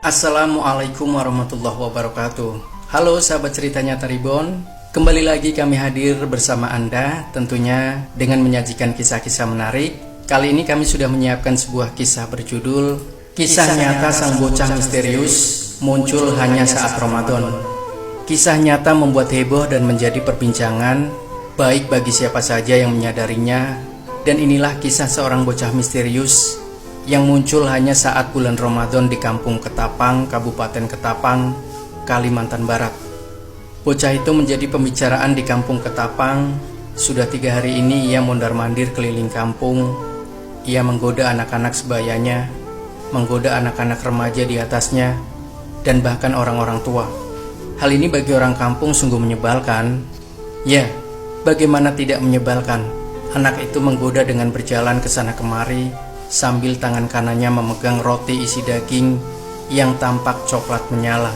Assalamualaikum warahmatullahi wabarakatuh. Halo sahabat cerita nyata Ribon, kembali lagi kami hadir bersama Anda, tentunya dengan menyajikan kisah-kisah menarik. Kali ini kami sudah menyiapkan sebuah kisah berjudul Kisah Nyata Sang Bocah Misterius Muncul Hanya Saat Ramadan. Kisah nyata membuat heboh dan menjadi perbincangan, baik bagi siapa saja yang menyadarinya. Dan inilah kisah seorang bocah misterius yang muncul hanya saat bulan Ramadan di Kampung Ketapang, Kabupaten Ketapang, Kalimantan Barat. Bocah itu menjadi pembicaraan di Kampung Ketapang. Sudah 3 hari ini ia mondar-mandir keliling kampung. Ia menggoda anak-anak sebayanya, menggoda anak-anak remaja di atasnya, dan bahkan orang-orang tua. Hal ini bagi orang kampung sungguh menyebalkan. Ya, bagaimana tidak menyebalkan? Anak itu menggoda dengan berjalan ke sana kemari, sambil tangan kanannya memegang roti isi daging yang tampak coklat menyala.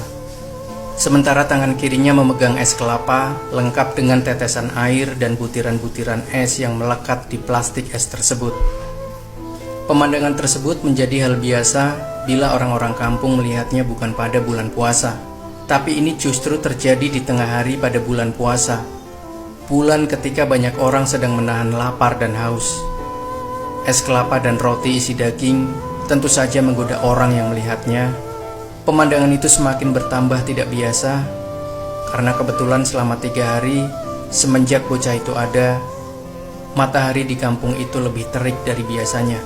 Sementara tangan kirinya memegang es kelapa lengkap dengan tetesan air dan butiran-butiran es yang melekat di plastik es tersebut. Pemandangan tersebut menjadi hal biasa bila orang-orang kampung melihatnya bukan pada bulan puasa. Tapi ini justru terjadi di tengah hari pada bulan puasa. Bulan ketika banyak orang sedang menahan lapar dan haus. Es kelapa dan roti isi daging tentu saja menggoda orang yang melihatnya. Pemandangan itu semakin bertambah tidak biasa, karena kebetulan selama 3 hari semenjak bocah itu ada, matahari di kampung itu lebih terik dari biasanya.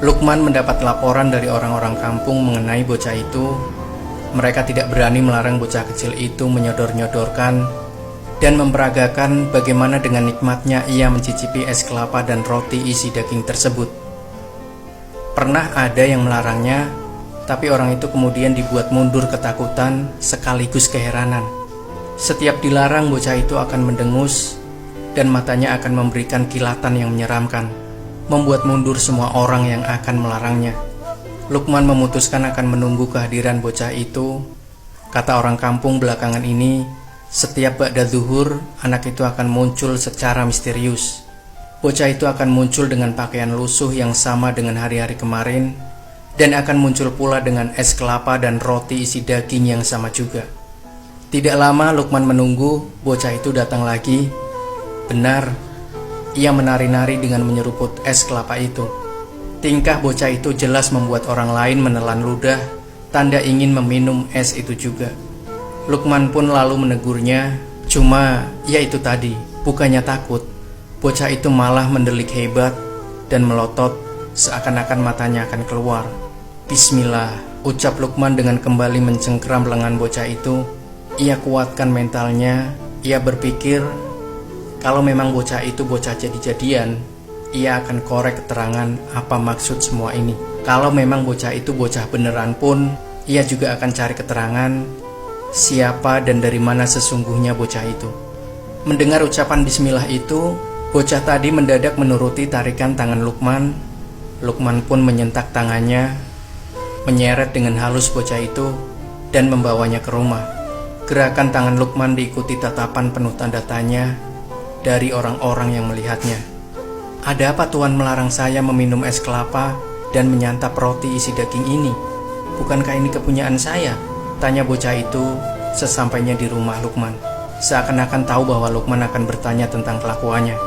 Lukman mendapat laporan dari orang-orang kampung mengenai bocah itu. Mereka tidak berani melarang bocah kecil itu menyodor-nyodorkan dan memperagakan bagaimana dengan nikmatnya ia mencicipi es kelapa dan roti isi daging tersebut. Pernah ada yang melarangnya, tapi orang itu kemudian dibuat mundur ketakutan sekaligus keheranan. Setiap dilarang, bocah itu akan mendengus dan matanya akan memberikan kilatan yang menyeramkan, membuat mundur semua orang yang akan melarangnya. Lukman memutuskan akan menunggu kehadiran bocah itu. Kata orang kampung belakangan ini, setiap ba'da zuhur, anak itu akan muncul secara misterius. Bocah itu akan muncul dengan pakaian lusuh yang sama dengan hari-hari kemarin, dan akan muncul pula dengan es kelapa dan roti isi daging yang sama juga. Tidak lama Lukman menunggu, bocah itu datang lagi. Benar, ia menari-nari dengan menyeruput es kelapa itu. Tingkah bocah itu jelas membuat orang lain menelan ludah, tanda ingin meminum es itu juga. Lukman pun lalu menegurnya, cuma ya itu tadi, bukannya takut. Bocah itu malah mendelik hebat dan melotot seakan-akan matanya akan keluar. Bismillah, ucap Lukman dengan kembali mencengkeram lengan bocah itu. Ia kuatkan mentalnya. Ia berpikir, kalau memang bocah itu bocah jadi-jadian, ia akan korek keterangan apa maksud semua ini. Kalau memang bocah itu bocah beneran pun, ia juga akan cari keterangan siapa dan dari mana sesungguhnya bocah itu. Mendengar ucapan bismillah itu, bocah tadi mendadak menuruti tarikan tangan Lukman. Lukman pun menyentak tangannya, menyeret dengan halus bocah itu dan membawanya ke rumah. Gerakan tangan Lukman diikuti tatapan penuh tanda tanya dari orang-orang yang melihatnya. Ada apa Tuan melarang saya meminum es kelapa dan menyantap roti isi daging ini? Bukankah ini kepunyaan saya? Tanya bocah itu sesampainya di rumah Lukman. Seakan-akan tahu bahwa Lukman akan bertanya tentang kelakuannya.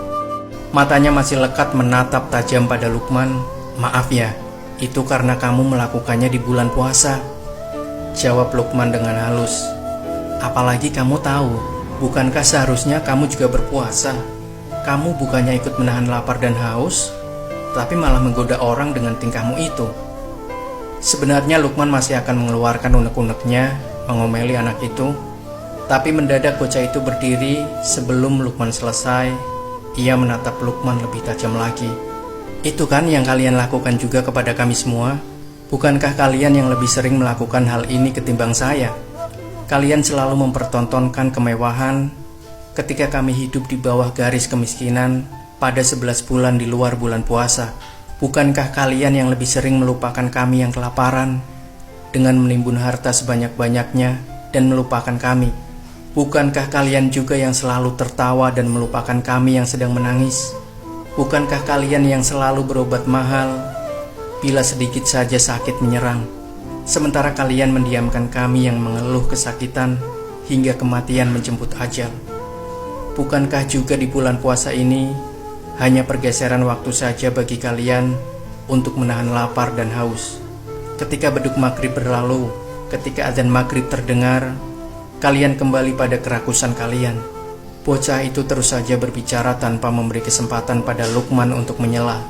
Matanya masih lekat menatap tajam pada Lukman. Maaf ya, itu karena kamu melakukannya di bulan puasa, jawab Lukman dengan halus. Apalagi kamu tahu, bukankah seharusnya kamu juga berpuasa? Kamu bukannya ikut menahan lapar dan haus, tapi malah menggoda orang dengan tingkahmu itu. Sebenarnya Lukman masih akan mengeluarkan unek-uneknya mengomeli anak itu, tapi mendadak bocah itu berdiri. Sebelum Lukman selesai, ia menatap Lukman lebih tajam lagi. Itu kan yang kalian lakukan juga kepada kami semua. Bukankah kalian yang lebih sering melakukan hal ini ketimbang saya? Kalian selalu mempertontonkan kemewahan ketika kami hidup di bawah garis kemiskinan pada 11 bulan di luar bulan puasa. Bukankah kalian yang lebih sering melupakan kami yang kelaparan dengan menimbun harta sebanyak-banyaknya dan melupakan kami? Bukankah kalian juga yang selalu tertawa dan melupakan kami yang sedang menangis? Bukankah kalian yang selalu berobat mahal bila sedikit saja sakit menyerang? sementara kalian mendiamkan kami yang mengeluh kesakitan hingga kematian menjemput ajal. Bukankah juga di bulan puasa ini hanya pergeseran waktu saja bagi kalian untuk menahan lapar dan haus? Ketika beduk maghrib berlalu, ketika azan maghrib terdengar, kalian kembali pada kerakusan kalian. Bocah itu terus saja berbicara tanpa memberi kesempatan pada Luqman untuk menyela.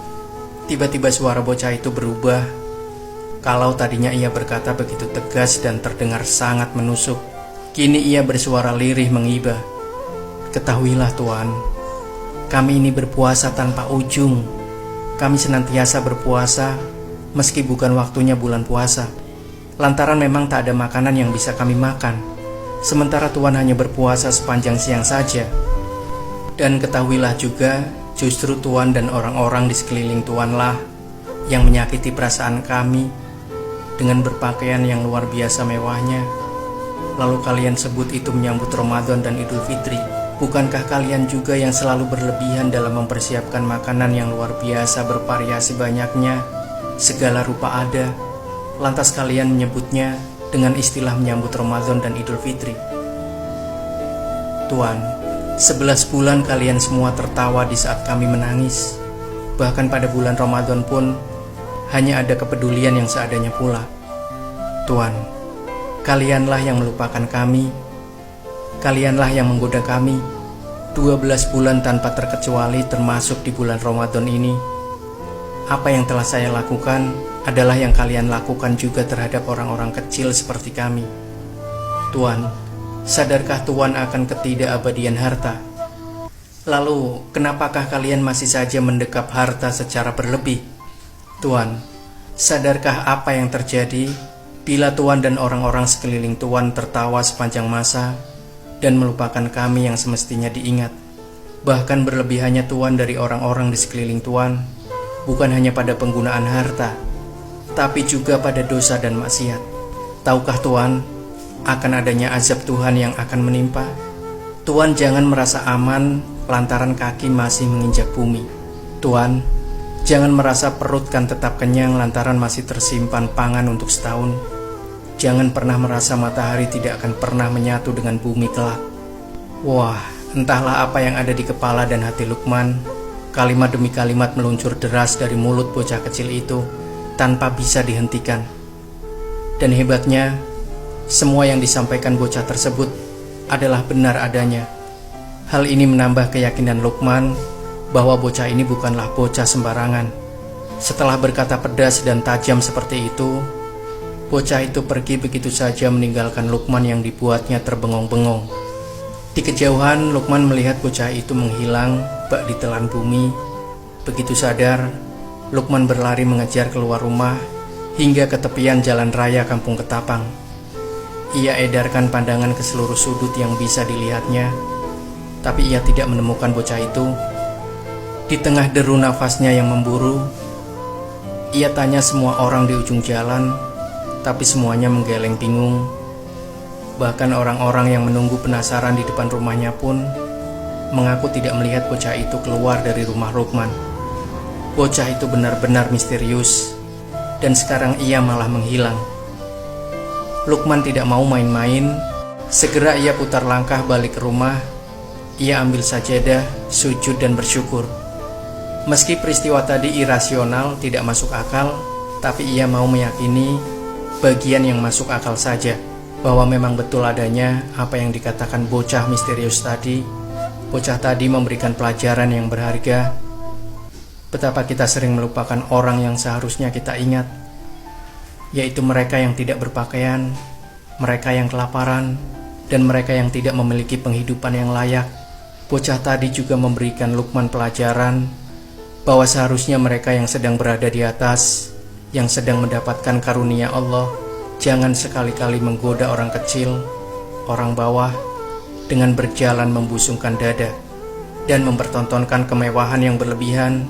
Tiba-tiba suara bocah itu berubah. Kalau tadinya ia berkata begitu tegas dan terdengar sangat menusuk, kini ia bersuara lirih mengibah. Ketahuilah Tuan, kami ini berpuasa tanpa ujung. Kami senantiasa berpuasa meski bukan waktunya bulan puasa, lantaran memang tak ada makanan yang bisa kami makan. Sementara Tuan hanya berpuasa sepanjang siang saja. Dan ketahuilah juga, justru Tuan dan orang-orang di sekeliling Tuanlah yang menyakiti perasaan kami dengan berpakaian yang luar biasa mewahnya. Lalu kalian sebut itu menyambut Ramadan dan Idul Fitri. Bukankah kalian juga yang selalu berlebihan dalam mempersiapkan makanan yang luar biasa bervariasi banyaknya, segala rupa ada, lantas kalian menyebutnya dengan istilah menyambut Ramadan dan Idul Fitri? Tuan, 11 bulan kalian semua tertawa di saat kami menangis. Bahkan pada bulan Ramadan pun hanya ada kepedulian yang seadanya pula. Tuan, kalianlah yang melupakan kami. Kalianlah yang menggoda kami. 12 bulan tanpa terkecuali termasuk di bulan Ramadan ini. Apa yang telah saya lakukan adalah yang kalian lakukan juga terhadap orang-orang kecil seperti kami. Tuan, sadarkah Tuan akan ketidakabadian harta? Lalu, kenapakah kalian masih saja mendekap harta secara berlebih? Tuan, sadarkah apa yang terjadi bila Tuan dan orang-orang sekeliling Tuan tertawa sepanjang masa dan melupakan kami yang semestinya diingat? Bahkan berlebihannya Tuan dari orang-orang di sekeliling Tuan bukan hanya pada penggunaan harta, tapi juga pada dosa dan maksiat. Tahukah Tuan akan adanya azab Tuhan yang akan menimpa? Tuan jangan merasa aman lantaran kaki masih menginjak bumi. Tuan jangan merasa perut kan tetap kenyang lantaran masih tersimpan pangan untuk setahun. Jangan pernah merasa matahari tidak akan pernah menyatu dengan bumi kelak. Wah, entahlah apa yang ada di kepala dan hati Luqman. Kalimat demi kalimat meluncur deras dari mulut bocah kecil itu tanpa bisa dihentikan. Dan hebatnya, semua yang disampaikan bocah tersebut adalah benar adanya. Hal ini menambah keyakinan Luqman bahwa bocah ini bukanlah bocah sembarangan. Setelah berkata pedas dan tajam seperti itu, bocah itu pergi begitu saja meninggalkan Luqman yang dibuatnya terbengong-bengong. Di kejauhan, Luqman melihat bocah itu menghilang bak ditelan bumi. Begitu sadar, Luqman berlari mengejar keluar rumah hingga ke tepian jalan raya Kampung Ketapang. Ia edarkan pandangan ke seluruh sudut yang bisa dilihatnya, tapi ia tidak menemukan bocah itu. Di tengah deru nafasnya yang memburu, ia tanya semua orang di ujung jalan, tapi semuanya menggeleng bingung. Bahkan orang-orang yang menunggu penasaran di depan rumahnya pun mengaku tidak melihat bocah itu keluar dari rumah Luqman. Bocah itu benar-benar misterius, dan sekarang ia malah menghilang. Luqman tidak mau main-main. Segera ia putar langkah balik ke rumah. Ia ambil sajadah, sujud dan bersyukur. Meski peristiwa tadi irasional, tidak masuk akal, tapi ia mau meyakini bagian yang masuk akal saja, bahwa memang betul adanya apa yang dikatakan bocah misterius tadi. Bocah tadi memberikan pelajaran yang berharga. Betapa kita sering melupakan orang yang seharusnya kita ingat, yaitu mereka yang tidak berpakaian, mereka yang kelaparan, dan mereka yang tidak memiliki penghidupan yang layak. Bocah tadi juga memberikan Luqman pelajaran bahwa seharusnya mereka yang sedang berada di atas, yang sedang mendapatkan karunia Allah, jangan sekali-kali menggoda orang kecil, orang bawah, dengan berjalan membusungkan dada dan mempertontonkan kemewahan yang berlebihan.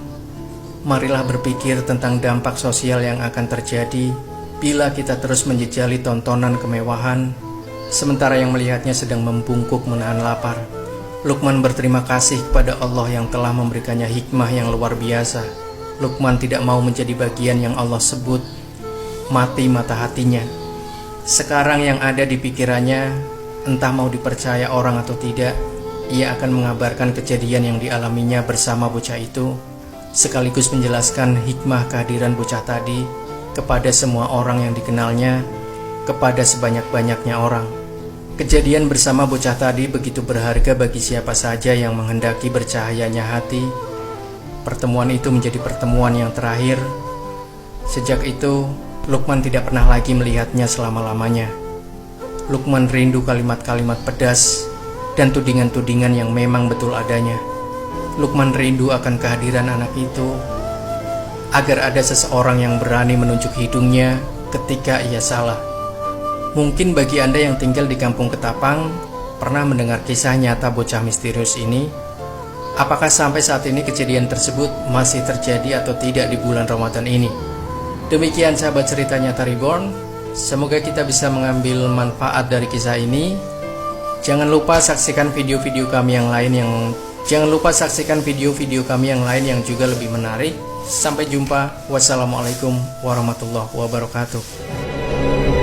Marilah berpikir tentang dampak sosial yang akan terjadi bila kita terus menjejali tontonan kemewahan, sementara yang melihatnya sedang membungkuk menahan lapar. Luqman berterima kasih kepada Allah yang telah memberikannya hikmah yang luar biasa. Luqman tidak mau menjadi bagian yang Allah sebut mati mata hatinya. Sekarang yang ada di pikirannya, entah mau dipercaya orang atau tidak, ia akan mengabarkan kejadian yang dialaminya bersama bocah itu, sekaligus menjelaskan hikmah kehadiran bocah tadi kepada semua orang yang dikenalnya, kepada sebanyak-banyaknya orang. Kejadian bersama bocah tadi begitu berharga bagi siapa saja yang menghendaki bercahayanya hati. Pertemuan itu menjadi pertemuan yang terakhir. Sejak itu, Lukman tidak pernah lagi melihatnya selama-lamanya. Lukman rindu kalimat-kalimat pedas dan tudingan-tudingan yang memang betul adanya. Lukman rindu akan kehadiran anak itu, agar ada seseorang yang berani menunjuk hidungnya ketika ia salah. Mungkin bagi Anda yang tinggal di kampung Ketapang pernah mendengar kisah nyata bocah misterius ini. Apakah sampai saat ini kejadian tersebut masih terjadi atau tidak di bulan Ramadan ini? Demikian sahabat cerita nyata Reborn. Semoga kita bisa mengambil manfaat dari kisah ini. Jangan lupa saksikan video-video kami yang lain yang juga lebih menarik. Sampai jumpa. Wassalamualaikum warahmatullahi wabarakatuh.